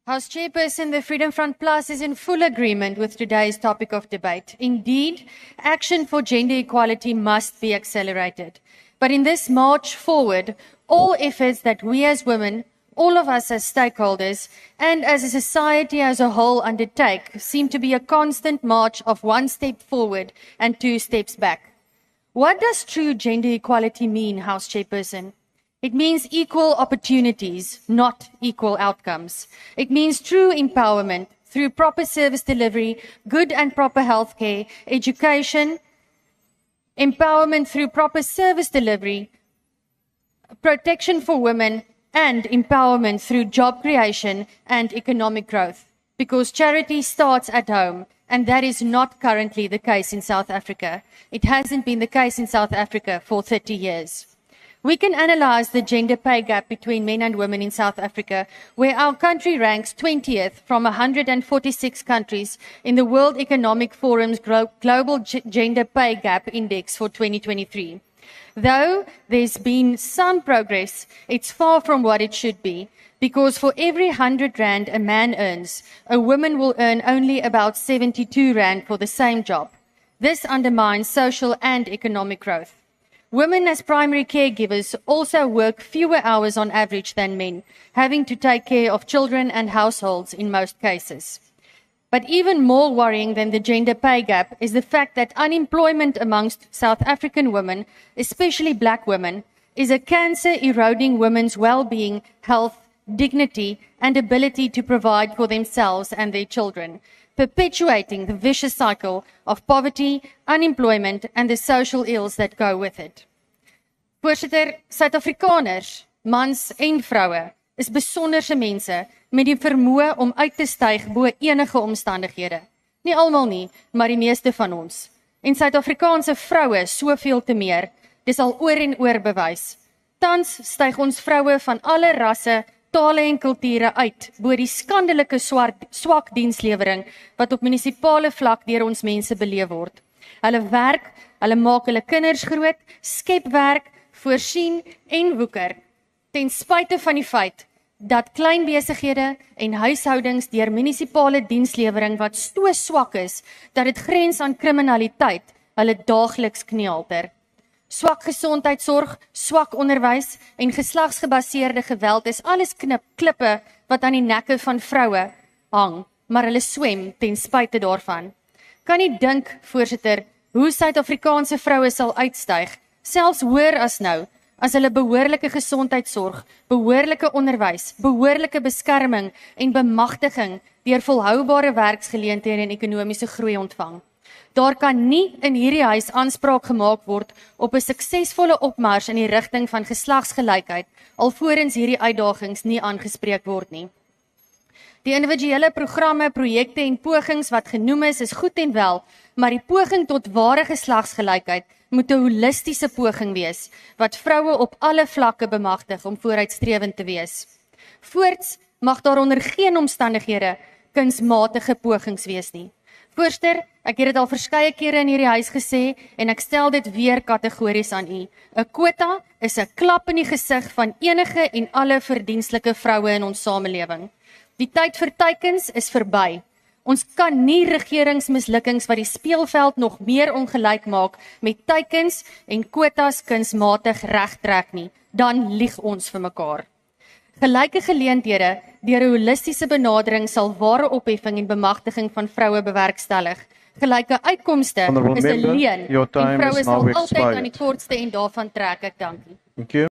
House Chairperson, the Freedom Front Plus is in full agreement with today's topic of debate. Indeed, action for gender equality must be accelerated. But in this march forward, all efforts that we as women, all of us as stakeholders, and as a society as a whole undertake seem to be a constant march of one step forward and two steps back. What does true gender equality mean, House Chairperson? It means equal opportunities, not equal outcomes. It means true empowerment through proper service delivery, good and proper healthcare, education, empowerment through proper service delivery, protection for women, and empowerment through job creation and economic growth. Because charity starts at home, and that is not currently the case in South Africa. It hasn't been the case in South Africa for 30 years. We can analyze the gender pay gap between men and women in South Africa, where our country ranks 20th from 146 countries in the World Economic Forum's Global Gender Pay Gap Index for 2023. Though there's been some progress, it's far from what it should be, because for every 100 rand a man earns, a woman will earn only about 72 rand for the same job. This undermines social and economic growth. Women as primary caregivers also work fewer hours on average than men, having to take care of children and households in most cases. But even more worrying than the gender pay gap is the fact that unemployment amongst South African women, especially black women, is a cancer eroding women's well-being, health, dignity, and ability to provide for themselves and their children, perpetuating the vicious cycle of poverty, unemployment, and the social ills that go with it. Voorsitter, Suid-Afrikaners, mans en vroue, is besonderse mense met die vermoë om uit te styg bo enige omstandighede. Nie almal nie, maar die meeste van ons. En Suid-Afrikaanse vroue soveel te meer, dis al oor en oor bewys. Tans styg ons vroue van alle rasse, tale en kulture uit, bo die skandelike swak dienslewering wat op munisipale vlak deur ons mense beleef word. Hulle werk, hulle maak hulle kinders groot, skep werk, voorsien en woeker, ten spyte van die feit dat klein besighede en huishoudings deur munisipale dienslewering wat so swak is, dat dit grens aan kriminaliteit, hulle daagliks kniehalter. Swak gesondheidsorg, swak onderwys en geslagsgebaseerde geweld is alles klippe wat aan die nekke van vroue hang, maar hulle swem ten spyte daarvan. Kan nie dink, voorsitter, hoe Suid-Afrikaanse vroue sal uitstyg, selfs hoër as nou, as hulle behoorlike gesondheidsorg, behoorlike onderwys, behoorlike beskerming en bemagtiging deur volhoubare werksgeleenthede en ekonomiese groei ontvang. Daar kan nie in hierdie huis aanspraak gemaak word op 'n suksesvolle opmars in die rigting van geslagsgelykheid, alvorens hierdie uitdagings nie aangespreek word nie. Die individuele programme, projekte en pogings wat genoem is goed en wel, maar die poging tot ware geslagsgelykheid moet 'n holistiese poging wees, wat vroue op alle vlakke bemagtig om vooruitstrewend te wees. Voorts mag daar onder geen omstandighede kunsmatige pogings wees nie. Voorsitter, ek het dit al verskeie kere in hierdie huis gesê en ek stel dit weer kategories aan u. 'n Kwota is 'n klap in die gesig van enige en alle verdienstelike vroue in ons samelewing. Die tyd vir teikens is verby. Ons kan nie regeringsmislukkings wat die speelveld nog meer ongelyk maak met teikens en kwotas kunsmatig regtrek nie. Dan lieg ons vir mekaar. Gelyke geleenthede deur 'n holistiese benadering sal ware opheffing en bemagtiging van vroue bewerkstellig. Gelyke uitkomste is 'n leen en vroue sal altyd aan die kortste en daarvan trek. Ek dankie.